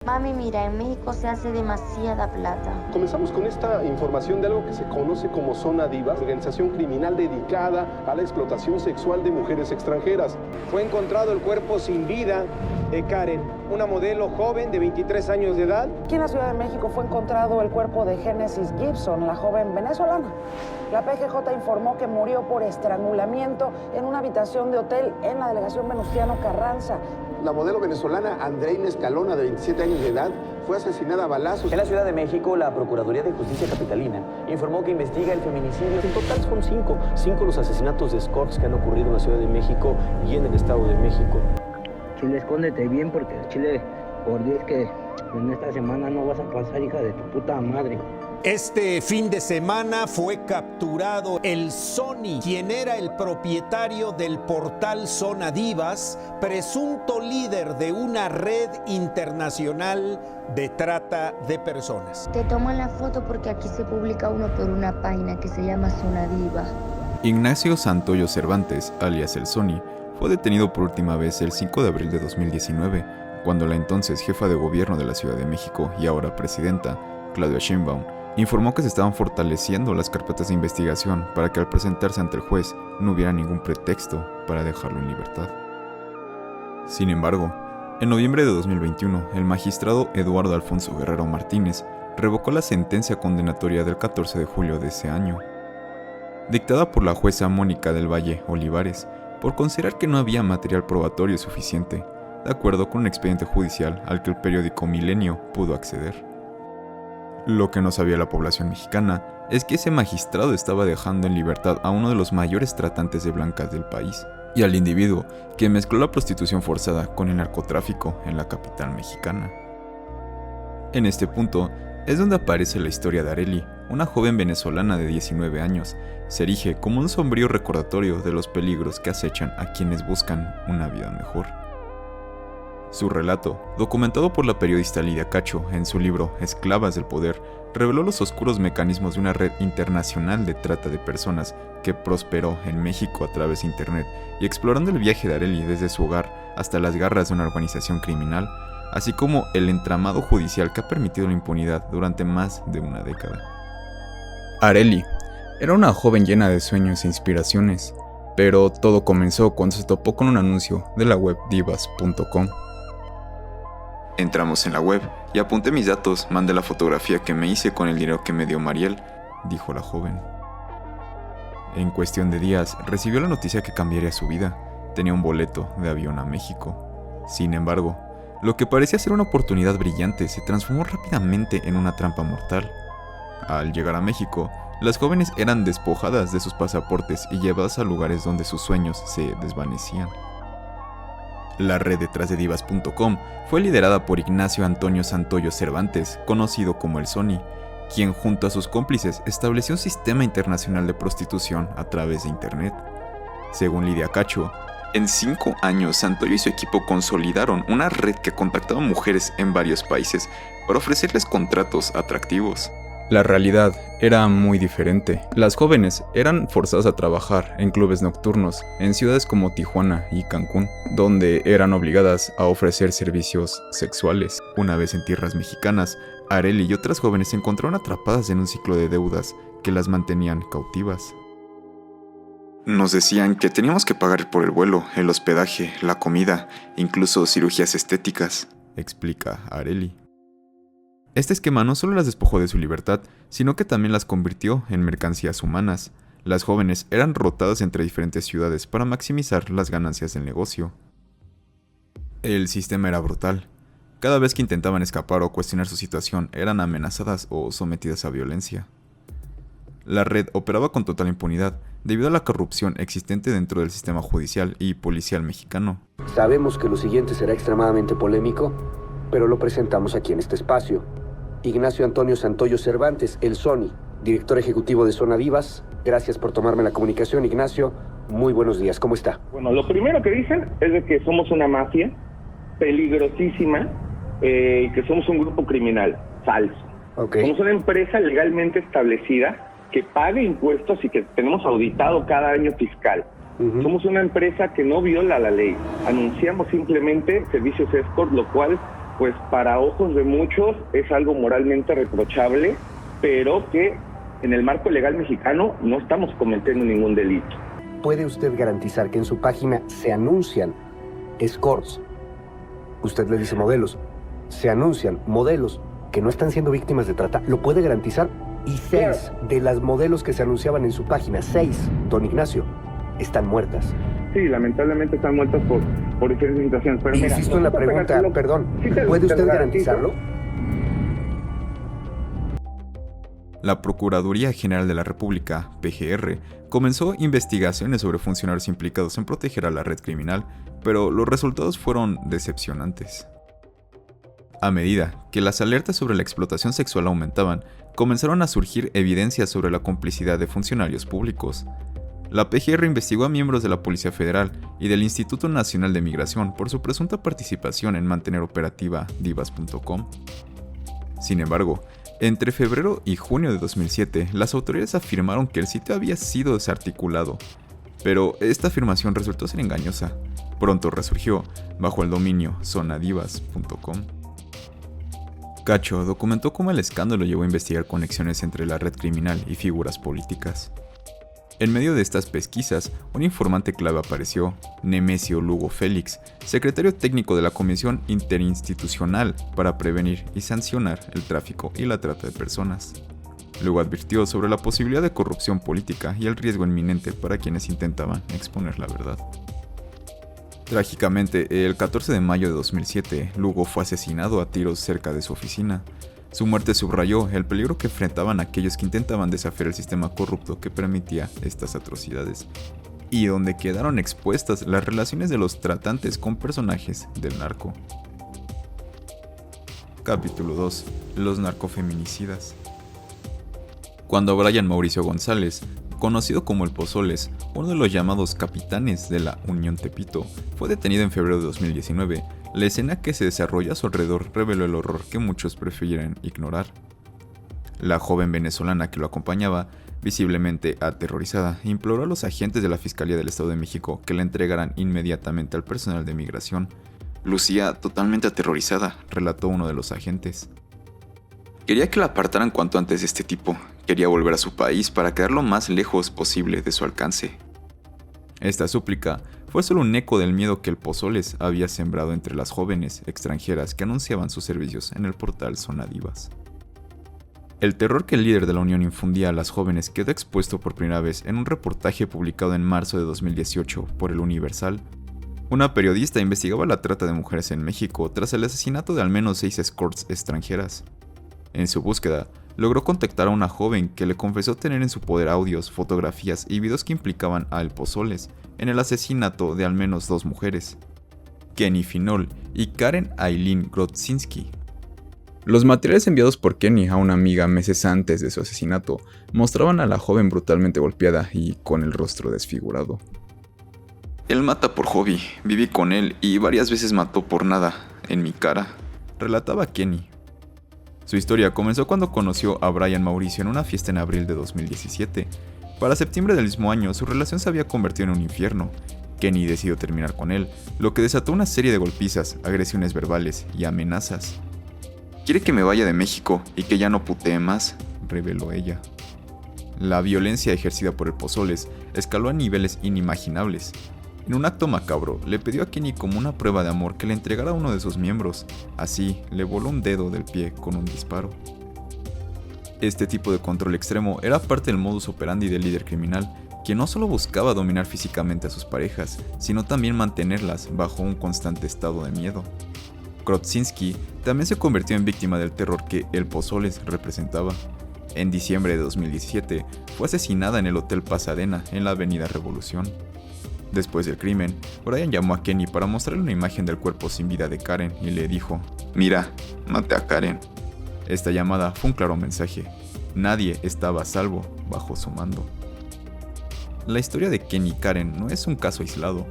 Mami, mira, en México se hace demasiada plata. Comenzamos con esta información de algo que se conoce como Zona Divas, organización criminal dedicada a la explotación sexual de mujeres extranjeras. Fue encontrado el cuerpo sin vida de Karen, una modelo joven de 23 años de edad. Aquí en la Ciudad de México fue encontrado el cuerpo de Génesis Gibson, la joven venezolana. La PGJ informó que murió por estrangulamiento en una habitación de hotel en la delegación Venustiano Carranza. La modelo venezolana Andreina Escalona, de 27 años de edad, fue asesinada a balazos. En la Ciudad de México, la Procuraduría de Justicia Capitalina informó que investiga el feminicidio. En total son cinco los asesinatos de escorts que han ocurrido en la Ciudad de México y en el Estado de México. Chile, escóndete bien porque Chile, por Dios que en esta semana no vas a pasar, hija de tu puta madre. Este fin de semana fue capturado el Sony, quien era el propietario del portal Zona Divas, presunto líder de una red internacional de trata de personas. Te toman la foto porque aquí se publica uno por una página que se llama Zona Diva. Ignacio Santoyo Cervantes, alias el Sony, fue detenido por última vez el 5 de abril de 2019, cuando la entonces jefa de gobierno de la Ciudad de México y ahora presidenta, Claudia Sheinbaum, informó que se estaban fortaleciendo las carpetas de investigación para que al presentarse ante el juez no hubiera ningún pretexto para dejarlo en libertad. Sin embargo, en noviembre de 2021, el magistrado Eduardo Alfonso Guerrero Martínez revocó la sentencia condenatoria del 14 de julio de ese año, dictada por la jueza Mónica del Valle Olivares, por considerar que no había material probatorio suficiente, de acuerdo con un expediente judicial al que el periódico Milenio pudo acceder. Lo que no sabía la población mexicana es que ese magistrado estaba dejando en libertad a uno de los mayores tratantes de blancas del país, y al individuo que mezcló la prostitución forzada con el narcotráfico en la capital mexicana. En este punto es donde aparece la historia de Arely, una joven venezolana de 19 años. Se erige como un sombrío recordatorio de los peligros que acechan a quienes buscan una vida mejor. Su relato, documentado por la periodista Lidia Cacho en su libro Esclavas del Poder, reveló los oscuros mecanismos de una red internacional de trata de personas que prosperó en México a través de internet, y explorando el viaje de Arely desde su hogar hasta las garras de una organización criminal, así como el entramado judicial que ha permitido la impunidad durante más de una década. Arely era una joven llena de sueños e inspiraciones, pero todo comenzó cuando se topó con un anuncio de la web divas.com. Entramos en la web y apunté mis datos, mandé la fotografía que me hice con el dinero que me dio Mariel, dijo la joven. En cuestión de días, recibió la noticia que cambiaría su vida. Tenía un boleto de avión a México. Sin embargo, lo que parecía ser una oportunidad brillante se transformó rápidamente en una trampa mortal. Al llegar a México, las jóvenes eran despojadas de sus pasaportes y llevadas a lugares donde sus sueños se desvanecían. La red detrás de divas.com fue liderada por Ignacio Antonio Santoyo Cervantes, conocido como el Sony, quien junto a sus cómplices estableció un sistema internacional de prostitución a través de internet. Según Lidia Cacho, en 5 años Santoyo y su equipo consolidaron una red que contactaba a mujeres en varios países para ofrecerles contratos atractivos. La realidad era muy diferente. Las jóvenes eran forzadas a trabajar en clubes nocturnos en ciudades como Tijuana y Cancún, donde eran obligadas a ofrecer servicios sexuales. Una vez en tierras mexicanas, Arely y otras jóvenes se encontraron atrapadas en un ciclo de deudas que las mantenían cautivas. Nos decían que teníamos que pagar por el vuelo, el hospedaje, la comida, incluso cirugías estéticas, explica Arely. Este esquema no solo las despojó de su libertad, sino que también las convirtió en mercancías humanas. Las jóvenes eran rotadas entre diferentes ciudades para maximizar las ganancias del negocio. El sistema era brutal. Cada vez que intentaban escapar o cuestionar su situación, eran amenazadas o sometidas a violencia. La red operaba con total impunidad, debido a la corrupción existente dentro del sistema judicial y policial mexicano. Sabemos que lo siguiente será extremadamente polémico, pero lo presentamos aquí en este espacio. Ignacio Antonio Santoyo Cervantes, el Sony, director ejecutivo de Zona Divas. Gracias por tomarme la comunicación, Ignacio. Muy buenos días, ¿cómo está? Bueno, lo primero que dicen es de que somos una mafia peligrosísima, que somos un grupo criminal. Falso. Okay. Somos una empresa legalmente establecida que paga impuestos y que tenemos auditado cada año fiscal. Somos una empresa que no viola la ley. Anunciamos simplemente servicios escort, lo cual pues para ojos de muchos es algo moralmente reprochable, pero que en el marco legal mexicano no estamos cometiendo ningún delito. ¿Puede usted garantizar que en su página se anuncian escorts? Usted le dice modelos. Se anuncian modelos que no están siendo víctimas de trata. ¿Lo puede garantizar? Y 6 de las modelos que se anunciaban en su página, 6, don Ignacio, están muertas. Sí, lamentablemente están muertas por diferentes situaciones. Pero insisto en la pregunta, perdón, ¿puede usted garantizarlo? La Procuraduría General de la República, PGR, comenzó investigaciones sobre funcionarios implicados en proteger a la red criminal, pero los resultados fueron decepcionantes. A medida que las alertas sobre la explotación sexual aumentaban, comenzaron a surgir evidencias sobre la complicidad de funcionarios públicos. La PGR investigó a miembros de la Policía Federal y del Instituto Nacional de Migración por su presunta participación en mantener operativa Divas.com. Sin embargo, entre febrero y junio de 2007, las autoridades afirmaron que el sitio había sido desarticulado, pero esta afirmación resultó ser engañosa. Pronto resurgió bajo el dominio zonadivas.com. Cacho documentó cómo el escándalo llevó a investigar conexiones entre la red criminal y figuras políticas. En medio de estas pesquisas, un informante clave apareció, Nemesio Lugo Félix, secretario técnico de la Comisión Interinstitucional para Prevenir y Sancionar el Tráfico y la Trata de Personas. Luego advirtió sobre la posibilidad de corrupción política y el riesgo inminente para quienes intentaban exponer la verdad. Trágicamente, el 14 de mayo de 2007, Lugo fue asesinado a tiros cerca de su oficina. Su muerte subrayó el peligro que enfrentaban aquellos que intentaban desafiar el sistema corrupto que permitía estas atrocidades, y donde quedaron expuestas las relaciones de los tratantes con personajes del narco. Capítulo 2. Los narcofeminicidas. Cuando Brian Mauricio González, conocido como el Pozoles, uno de los llamados capitanes de la Unión Tepito, fue detenido en febrero de 2019, la escena que se desarrolla a su alrededor reveló el horror que muchos prefieren ignorar. La joven venezolana que lo acompañaba, visiblemente aterrorizada, imploró a los agentes de la Fiscalía del Estado de México que la entregaran inmediatamente al personal de migración. Lucía totalmente aterrorizada, relató uno de los agentes. Quería que la apartaran cuanto antes de este tipo. Quería volver a su país para quedar lo más lejos posible de su alcance. Esta súplica fue solo un eco del miedo que el Pozoles había sembrado entre las jóvenes extranjeras que anunciaban sus servicios en el portal Zonadivas. El terror que el líder de la Unión infundía a las jóvenes quedó expuesto por primera vez en un reportaje publicado en marzo de 2018 por El Universal. Una periodista investigaba la trata de mujeres en México tras el asesinato de al menos 6 escorts extranjeras. En su búsqueda, logró contactar a una joven que le confesó tener en su poder audios, fotografías y videos que implicaban a El Pozoles en el asesinato de al menos 2 mujeres, Kenny Finol y Karen Aileen Grodzinski. Los materiales enviados por Kenny a una amiga meses antes de su asesinato mostraban a la joven brutalmente golpeada y con el rostro desfigurado. Él mata por hobby, viví con él y varias veces mató por nada, en mi cara, relataba Kenny. Su historia comenzó cuando conoció a Brian Mauricio en una fiesta en abril de 2017. Para septiembre del mismo año, su relación se había convertido en un infierno. Kenny decidió terminar con él, lo que desató una serie de golpizas, agresiones verbales y amenazas. «Quiere que me vaya de México y que ya no putee más», reveló ella. La violencia ejercida por el Pozoles escaló a niveles inimaginables. En un acto macabro, le pidió a Kenny como una prueba de amor que le entregara a uno de sus miembros. Así, le voló un dedo del pie con un disparo. Este tipo de control extremo era parte del modus operandi del líder criminal, quien no solo buscaba dominar físicamente a sus parejas, sino también mantenerlas bajo un constante estado de miedo. Grodzinski también se convirtió en víctima del terror que el Pozoles representaba. En diciembre de 2017, fue asesinada en el Hotel Pasadena, en la Avenida Revolución. Después del crimen, Brian llamó a Kenny para mostrarle una imagen del cuerpo sin vida de Karen y le dijo: «Mira, maté a Karen». Esta llamada fue un claro mensaje. Nadie estaba a salvo bajo su mando. La historia de Kenny y Karen no es un caso aislado.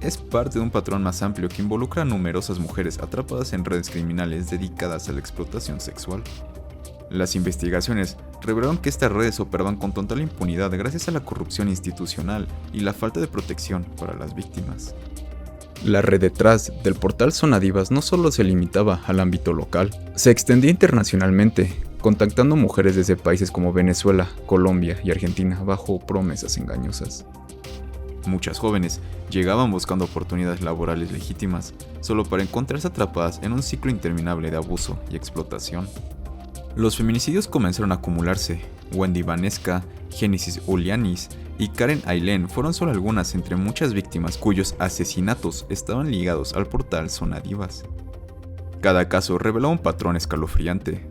Es parte de un patrón más amplio que involucra a numerosas mujeres atrapadas en redes criminales dedicadas a la explotación sexual. Las investigaciones revelaron que estas redes operaban con total impunidad gracias a la corrupción institucional y la falta de protección para las víctimas. La red detrás del portal Zona Divas no solo se limitaba al ámbito local, se extendía internacionalmente, contactando mujeres desde países como Venezuela, Colombia y Argentina bajo promesas engañosas. Muchas jóvenes llegaban buscando oportunidades laborales legítimas, solo para encontrarse atrapadas en un ciclo interminable de abuso y explotación. Los feminicidios comenzaron a acumularse. Wendy Vanesca, Génesis Ulianis y Karen Ailén fueron solo algunas entre muchas víctimas cuyos asesinatos estaban ligados al portal Zona Divas. Cada caso reveló un patrón escalofriante.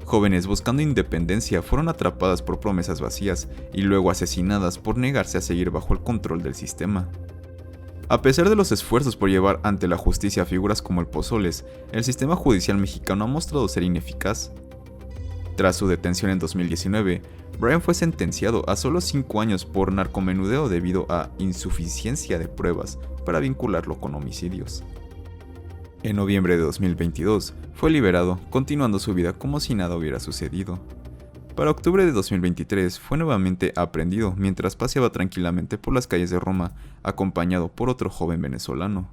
Jóvenes buscando independencia fueron atrapadas por promesas vacías y luego asesinadas por negarse a seguir bajo el control del sistema. A pesar de los esfuerzos por llevar ante la justicia a figuras como el Pozoles, el sistema judicial mexicano ha mostrado ser ineficaz. Tras su detención en 2019, Brian fue sentenciado a solo 5 años por narcomenudeo debido a insuficiencia de pruebas para vincularlo con homicidios. En noviembre de 2022, fue liberado, continuando su vida como si nada hubiera sucedido. Para octubre de 2023, fue nuevamente aprehendido mientras paseaba tranquilamente por las calles de Roma, acompañado por otro joven venezolano.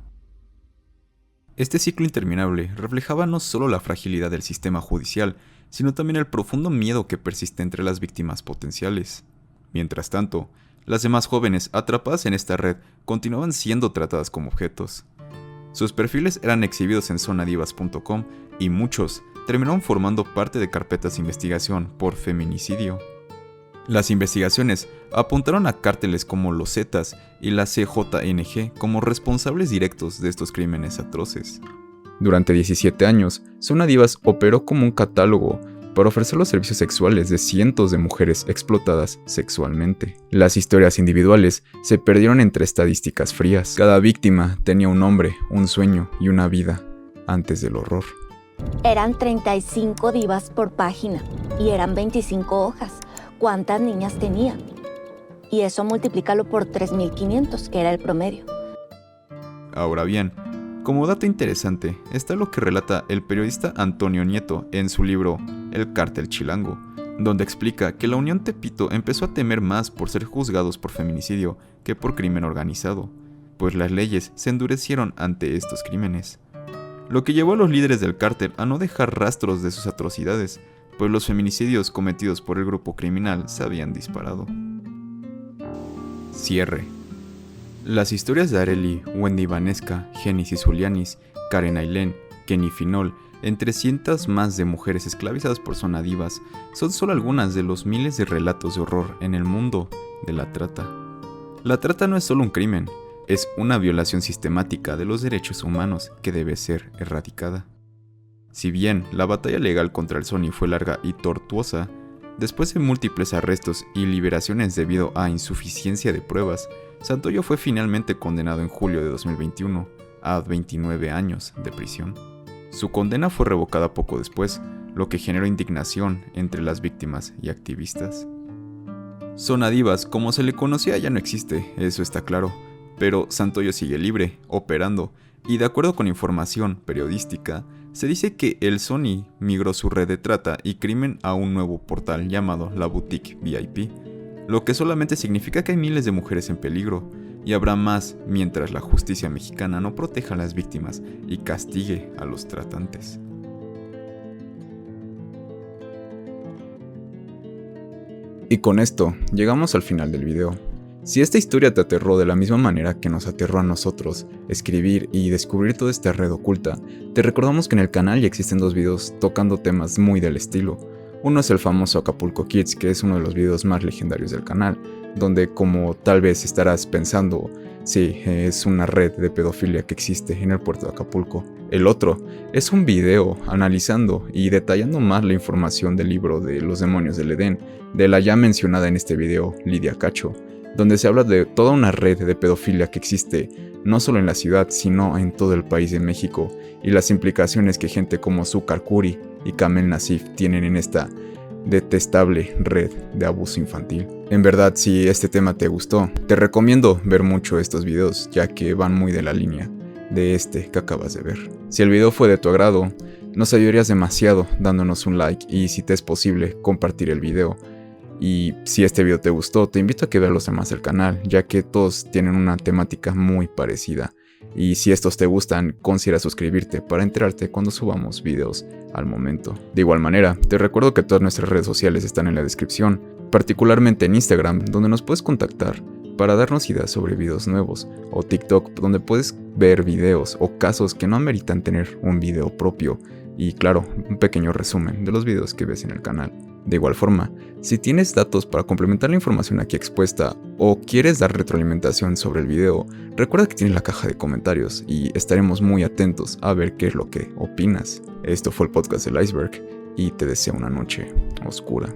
Este ciclo interminable reflejaba no solo la fragilidad del sistema judicial, sino también el profundo miedo que persiste entre las víctimas potenciales. Mientras tanto, las demás jóvenes atrapadas en esta red continuaban siendo tratadas como objetos. Sus perfiles eran exhibidos en zonadivas.com y muchos terminaron formando parte de carpetas de investigación por feminicidio. Las investigaciones apuntaron a cárteles como los Zetas y la CJNG como responsables directos de estos crímenes atroces. Durante 17 años, Zona Divas operó como un catálogo para ofrecer los servicios sexuales de cientos de mujeres explotadas sexualmente. Las historias individuales se perdieron entre estadísticas frías. Cada víctima tenía un nombre, un sueño y una vida antes del horror. Eran 35 divas por página y eran 25 hojas. ¿Cuántas niñas tenía? Y eso multiplícalo por 3.500, que era el promedio. Ahora bien, como dato interesante, está lo que relata el periodista Antonio Nieto en su libro El Cártel Chilango, donde explica que la Unión Tepito empezó a temer más por ser juzgados por feminicidio que por crimen organizado, pues las leyes se endurecieron ante estos crímenes. Lo que llevó a los líderes del cártel a no dejar rastros de sus atrocidades, pues los feminicidios cometidos por el grupo criminal se habían disparado. Cierre. Las historias de Arely, Wendy Vanesca, Génesis Ulianis, Karen Ailén, Kenny Finol, entre cientos más de mujeres esclavizadas por Zona Divas, son solo algunas de los miles de relatos de horror en el mundo de la trata. La trata no es solo un crimen, es una violación sistemática de los derechos humanos que debe ser erradicada. Si bien la batalla legal contra el Sony fue larga y tortuosa, después de múltiples arrestos y liberaciones debido a insuficiencia de pruebas, Santoyo fue finalmente condenado en julio de 2021 a 29 años de prisión. Su condena fue revocada poco después, lo que generó indignación entre las víctimas y activistas. Zona Divas, como se le conocía, ya no existe, eso está claro, pero Santoyo sigue libre, operando, y de acuerdo con información periodística, se dice que el Sony migró su red de trata y crimen a un nuevo portal llamado La Boutique VIP, lo que solamente significa que hay miles de mujeres en peligro, y habrá más mientras la justicia mexicana no proteja a las víctimas y castigue a los tratantes. Y con esto, llegamos al final del video. Si esta historia te aterró de la misma manera que nos aterró a nosotros, escribir y descubrir toda esta red oculta, te recordamos que en el canal ya existen 2 videos tocando temas muy del estilo. Uno es el famoso Acapulco Kids, que es uno de los videos más legendarios del canal, donde, como tal vez estarás pensando, sí, es una red de pedofilia que existe en el puerto de Acapulco. El otro es un video analizando y detallando más la información del libro de Los Demonios del Edén, de la ya mencionada en este video Lidia Cacho, donde se habla de toda una red de pedofilia que existe no solo en la ciudad, sino en todo el país de México, y las implicaciones que gente como Zúcar Curi y Kamel Nasif tienen en esta detestable red de abuso infantil. En verdad, si este tema te gustó, te recomiendo ver mucho estos videos, ya que van muy de la línea de este que acabas de ver. Si el video fue de tu agrado, nos ayudarías demasiado dándonos un like y, si te es posible, compartir el video. Y si este video te gustó, te invito a que veas los demás del canal, ya que todos tienen una temática muy parecida Y si estos te gustan, considera suscribirte para enterarte cuando subamos videos al momento. De igual manera, te recuerdo que todas nuestras redes sociales están en la descripción, particularmente en Instagram, donde nos puedes contactar para darnos ideas sobre videos nuevos, o TikTok, donde puedes ver videos o casos que no ameritan tener un video propio, y claro, un pequeño resumen de los videos que ves en el canal. De igual forma, si tienes datos para complementar la información aquí expuesta o quieres dar retroalimentación sobre el video, recuerda que tienes la caja de comentarios y estaremos muy atentos a ver qué es lo que opinas. Esto fue el podcast del Iceberg y te deseo una noche oscura.